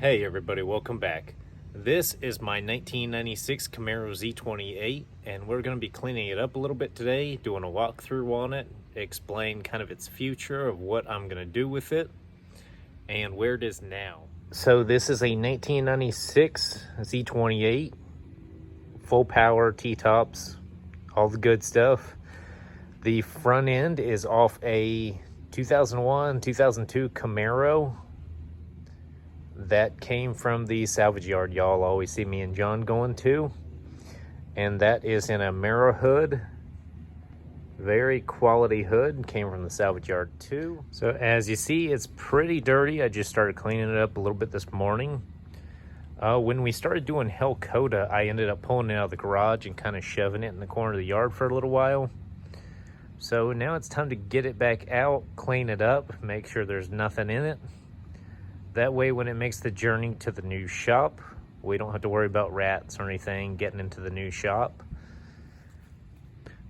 Hey everybody, welcome back. This is my 1996 Camaro Z28 and we're going to be cleaning it up a little bit today, doing a walkthrough on it, explain kind of its future of what I'm going to do with it and where it is now. So this is a 1996 Z28, full power, T-tops, all the good stuff. The front end is off a 2001, 2002 Camaro that came from the salvage yard y'all always see me and John going to, and that is in a Camaro hood, very quality hood, came from the salvage yard too. So as you see, it's pretty dirty. I just started cleaning it up a little bit this morning. When we started doing Hell Coda, I ended up pulling it out of the garage and kind of shoving it in the corner of the yard for a little while. So now it's time to get it back out, clean it up, make sure there's nothing in it. That way, when it makes the journey to the new shop, we don't have to worry about rats or anything getting into the new shop.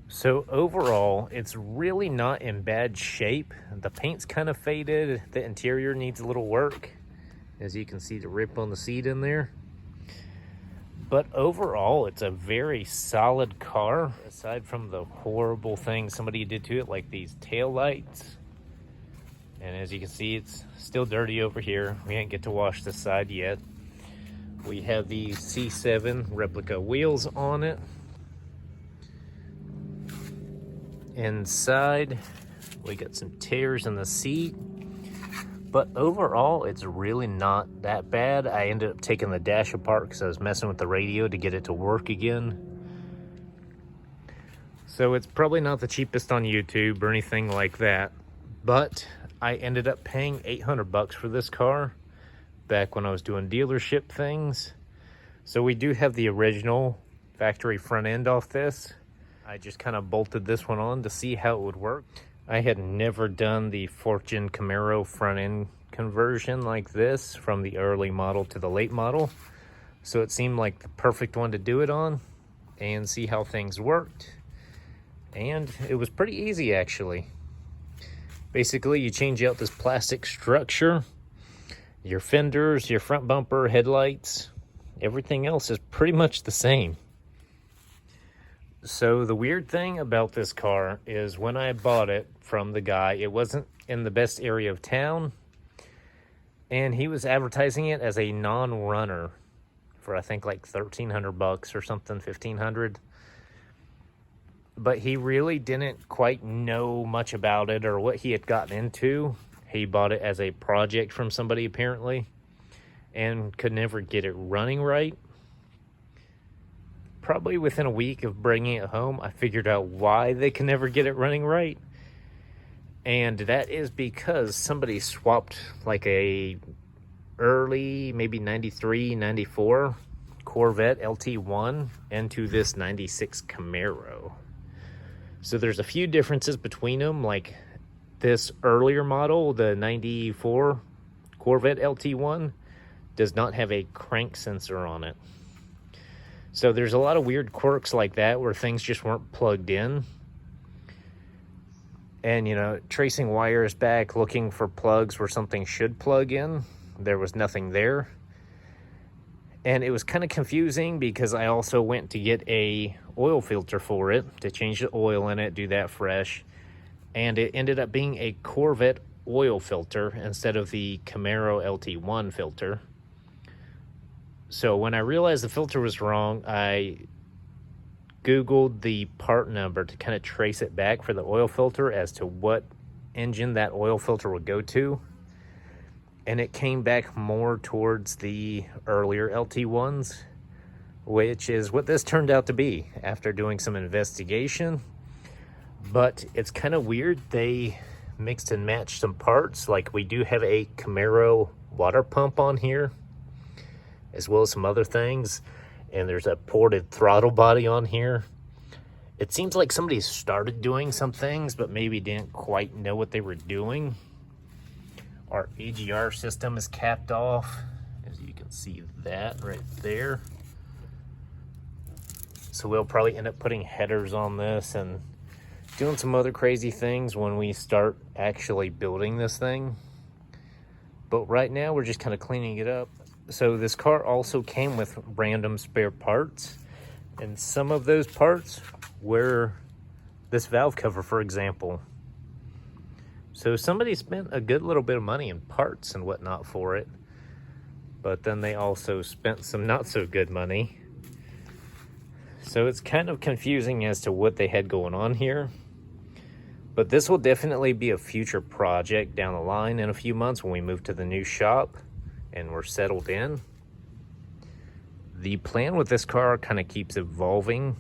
So overall, it's really not in bad shape. The paint's kind of faded. The interior needs a little work. As you can see, the rip on the seat in there. But overall, it's a very solid car. Aside from the horrible things somebody did to it, like these tail lights. And as you can see, it's still dirty over here. We didn't get to wash this side yet. We have the C7 replica wheels on it. Inside, we got some tears in the seat. But overall, it's really not that bad. I ended up taking the dash apart because I was messing with the radio to get it to work again. So it's probably not the cheapest on YouTube or anything like that. But I ended up paying $800 for this car back when I was doing dealership things. So we do have the original factory front end off this. I just kind of bolted this one on to see how it would work. I had never done the Fortune Camaro front end conversion like this from the early model to the late model. So it seemed like the perfect one to do it on and see how things worked. And it was pretty easy actually. Basically, you change out this plastic structure, your fenders, your front bumper, headlights, everything else is pretty much the same. So the weird thing about this car is when I bought it from the guy, it wasn't in the best area of town, and he was advertising it as a non-runner for I think like $1,300 or something, $1,500. But he really didn't quite know much about it or what he had gotten into. He bought it as a project from somebody apparently and could never get it running right. Probably within a week of bringing it home, I figured out why they can never get it running right. And that is because somebody swapped like a early, maybe 93, 94 Corvette LT1 into this 96 Camaro. So there's a few differences between them, like this earlier model, the 94 Corvette LT1, does not have a crank sensor on it. So there's a lot of weird quirks like that where things just weren't plugged in. And, you know, tracing wires back, looking for plugs where something should plug in, there was nothing there. And it was kind of confusing because I also went to get a oil filter for it, to change the oil in it, do that fresh. And it ended up being a Corvette oil filter instead of the Camaro LT1 filter. So when I realized the filter was wrong, I Googled the part number to kind of trace it back for the oil filter as to what engine that oil filter would go to. And it came back more towards the earlier LT1s, which is what this turned out to be after doing some investigation. But it's kind of weird. They mixed and matched some parts. Like we do have a Camaro water pump on here, as well as some other things. And there's a ported throttle body on here. It seems like somebody started doing some things, but maybe didn't quite know what they were doing. Our AGR system is capped off, as you can see that right there. So we'll probably end up putting headers on this and doing some other crazy things when we start actually building this thing. But right now we're just kind of cleaning it up. So this car also came with random spare parts, and some of those parts were this valve cover, for example. So somebody spent a good little bit of money in parts and whatnot for it, but then they also spent some not so good money. So it's kind of confusing as to what they had going on here. But this will definitely be a future project down the line in a few months when we move to the new shop and we're settled in. The plan with this car kind of keeps evolving.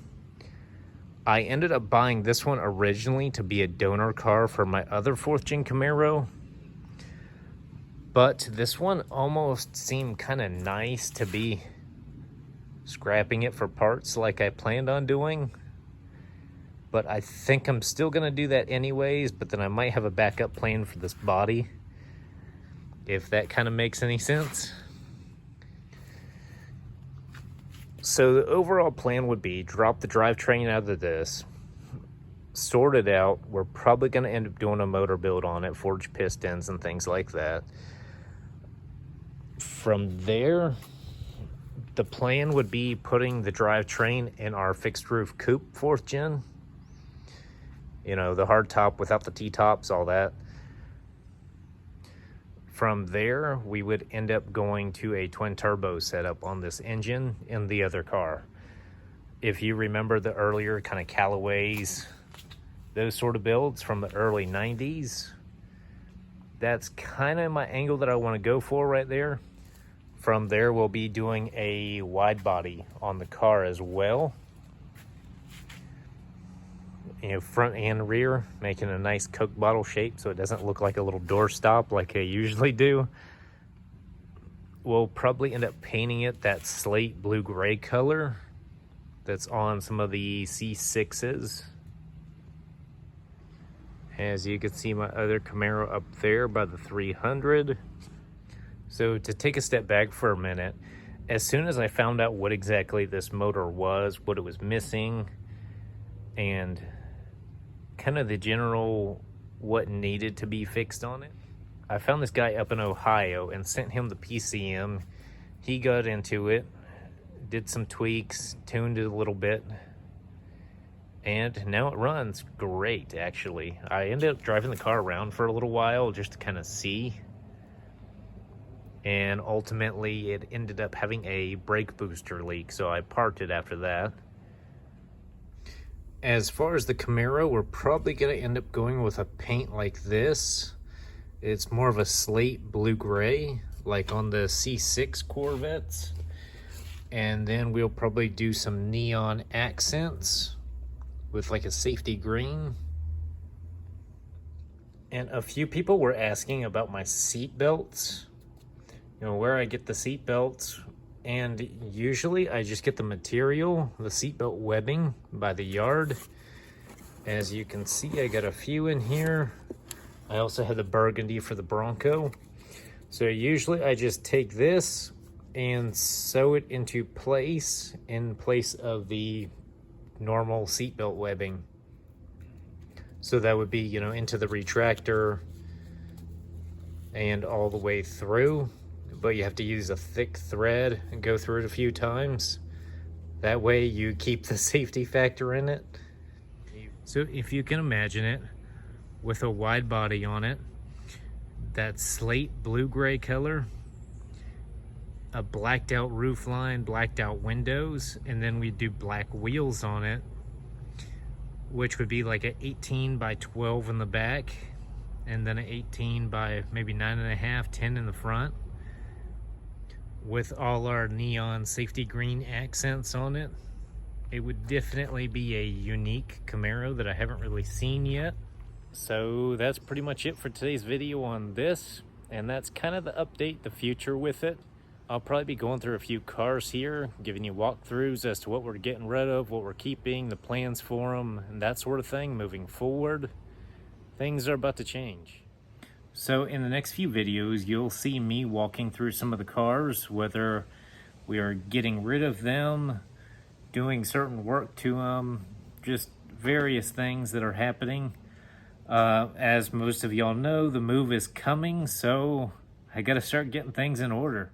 I ended up buying this one originally to be a donor car for my other 4th gen Camaro. But this one almost seemed kind of nice to be scrapping it for parts like I planned on doing. But I think I'm still gonna do that anyways, but then I might have a backup plan for this body, if that kind of makes any sense. So the overall plan would be drop the drivetrain out of this, sort it out. We're probably gonna end up doing a motor build on it, forged pistons and things like that. From there, the plan would be putting the drivetrain in our fixed roof coupe 4th gen. You know, the hard top without the T-tops, all that. From there, we would end up going to a twin turbo setup on this engine in the other car. If you remember the earlier kind of Callaways, those sort of builds from the early 90s, that's kind of my angle that I want to go for right there. From there, we'll be doing a wide body on the car as well. You know, front and rear, making a nice Coke bottle shape so it doesn't look like a little doorstop like I usually do. We'll probably end up painting it that slate blue-gray color that's on some of the C6s. As you can see, my other Camaro up there by the 300. So to take a step back for a minute, as soon as I found out what exactly this motor was, what it was missing, and kind of the general what needed to be fixed on it, I found this guy up in Ohio and sent him the PCM. He got into it, did some tweaks, tuned it a little bit, and now it runs great, actually. I ended up driving the car around for a little while just to kind of see, and ultimately it ended up having a brake booster leak, so I parked it after that. As far as the Camaro, we're probably going to end up going with a paint like this. It's more of a slate blue-gray, like on the C6 Corvettes. And then we'll probably do some neon accents with like a safety green. And a few people were asking about my seat belts. You know, where I get the seat belts. And usually I just get the material, the seatbelt webbing by the yard. As you can see, I got a few in here. I also have the burgundy for the Bronco. So usually I just take this and sew it into place in place of the normal seatbelt webbing. So that would be, you know, into the retractor and all the way through. But you have to use a thick thread and go through it a few times. That way you keep the safety factor in it. So if you can imagine it, with a wide body on it, that slate blue-gray color, a blacked out roof line, blacked out windows, and then we do black wheels on it, which would be like an 18 by 12 in the back, and then an 18 by maybe 9.5, 10 in the front, with all our neon safety green accents on it. It would definitely be a unique Camaro that I haven't really seen yet. So that's pretty much it for today's video on this, and that's kind of the update, the future with it. I'll probably be going through a few cars here, giving you walkthroughs as to what we're getting rid of, what we're keeping, the plans for them, and that sort of thing moving forward. Things are about to change. So in the next few videos, you'll see me walking through some of the cars, whether we are getting rid of them, doing certain work to them, just various things that are happening. As most of y'all know, the move is coming, so I gotta start getting things in order.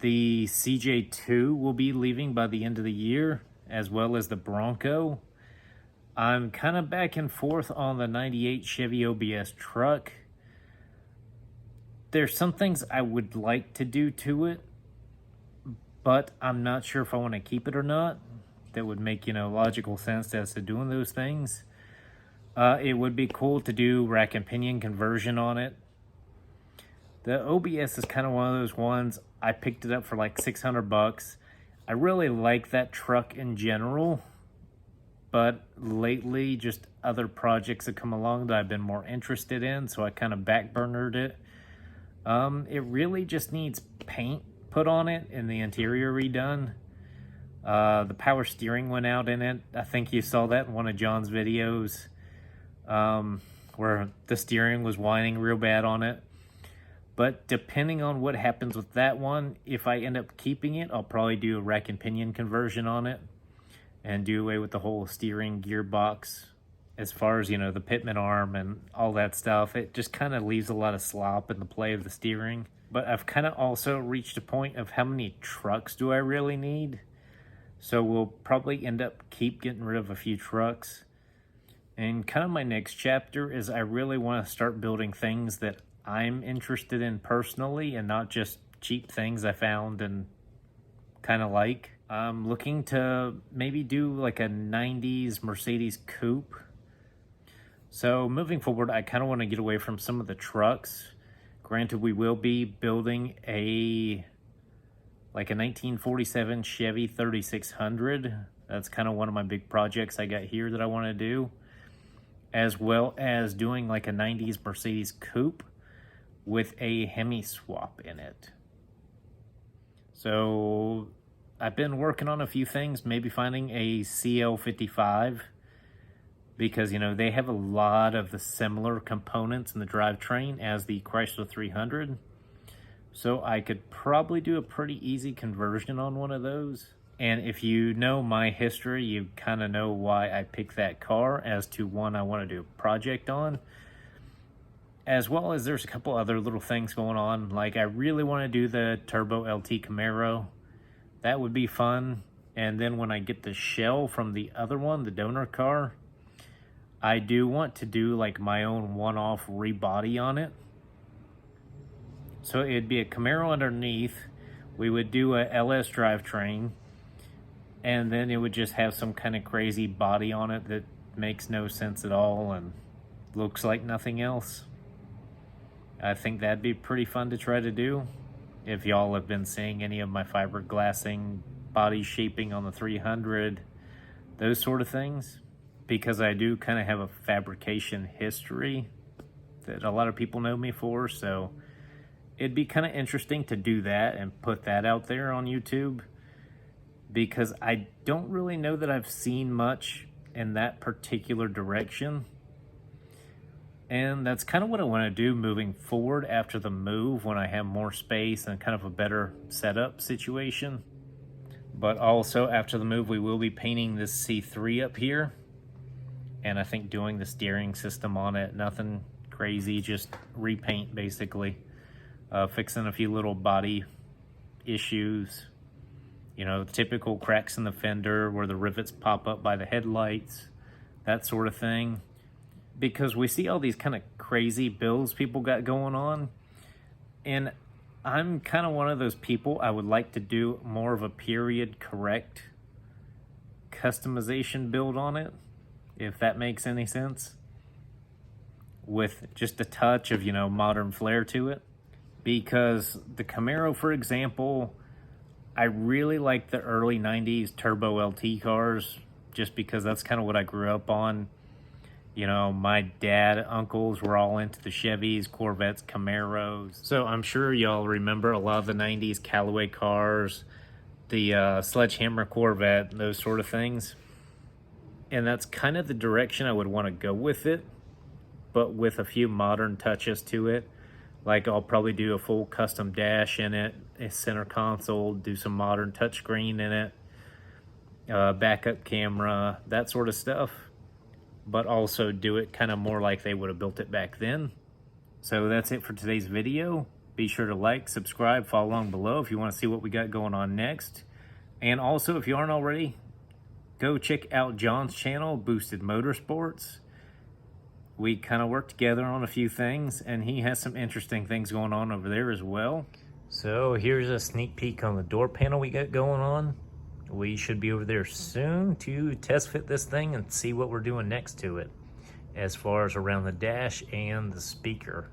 The CJ2 will be leaving by the end of the year, as well as the Bronco. I'm kind of back and forth on the 98 Chevy OBS truck. There's some things I would like to do to it, but I'm not sure if I want to keep it or not. That would make, logical sense as to doing those things. It would be cool to do rack and pinion conversion on it. The OBS is kind of one of those ones. I picked it up for like 600 bucks. I really like that truck in general, but lately just other projects have come along that I've been more interested in, so I kind of backburnered it. It really just needs paint put on it and the interior redone. The power steering went out in it. I think you saw that in one of John's videos, where the steering was whining real bad on it. But depending on what happens with that one, if I end up keeping it, I'll probably do a rack and pinion conversion on it and do away with the whole steering gearbox. As far as, the pitman arm and all that stuff, it just kind of leaves a lot of slop in the play of the steering. But I've kind of also reached a point of how many trucks do I really need? So we'll probably end up getting rid of a few trucks. And kind of my next chapter is I really want to start building things that I'm interested in personally and not just cheap things I found and kind of like. I'm looking to maybe do like a 90s Mercedes coupe. So moving forward, I kind of want to get away from some of the trucks. Granted, we will be building a 1947 Chevy 3600. That's kind of one of my big projects I got here that I want to do. As well as doing like a 90s Mercedes coupe with a Hemi swap in it. So I've been working on a few things, maybe finding a CL55, because they have a lot of the similar components in the drivetrain as the Chrysler 300. So I could probably do a pretty easy conversion on one of those. And if you know my history, you kind of know why I picked that car as to one I want to do a project on. As well as there's a couple other little things going on. Like I really want to do the Turbo LT Camaro. That would be fun. And then when I get the shell from the other one, the donor car, I do want to do like my own one-off rebody on it. So it'd be a Camaro underneath. We would do a LS drivetrain. And then it would just have some kind of crazy body on it that makes no sense at all and looks like nothing else. I think that'd be pretty fun to try to do. If y'all have been seeing any of my fiberglassing, body shaping on the 300, those sort of things. Because I do kind of have a fabrication history that a lot of people know me for. So it'd be kind of interesting to do that and put that out there on YouTube. Because I don't really know that I've seen much in that particular direction. And that's kind of what I want to do moving forward after the move, when I have more space and kind of a better setup situation. But also after the move, we will be painting this C3 up here. And I think doing the steering system on it, nothing crazy, just repaint basically. Fixing a few little body issues. Typical cracks in the fender where the rivets pop up by the headlights, that sort of thing. Because we see all these kind of crazy builds people got going on. And I'm kind of one of those people, I would like to do more of a period correct customization build on it, if that makes any sense. With just a touch of, modern flair to it. Because the Camaro, for example, I really like the early 90s Turbo LT cars, just because that's kind of what I grew up on. My dad, uncles were all into the Chevys, Corvettes, Camaros. So I'm sure y'all remember a lot of the 90s Callaway cars, the Sledgehammer Corvette, those sort of things. And that's kind of the direction I would want to go with it, but with a few modern touches to it. Like I'll probably do a full custom dash in it, a center console, do some modern touchscreen in it, backup camera, that sort of stuff. But also do it kind of more like they would have built it back then. So that's it for today's video. Be sure to like, subscribe, follow along below if you want to see what we got going on next. And also, if you aren't already, go check out John's channel, Boosted Motorsports. We kind of work together on a few things, and he has some interesting things going on over there as well. So here's a sneak peek on the door panel we got going on. We should be over there soon to test fit this thing and see what we're doing next to it, as far as around the dash and the speaker.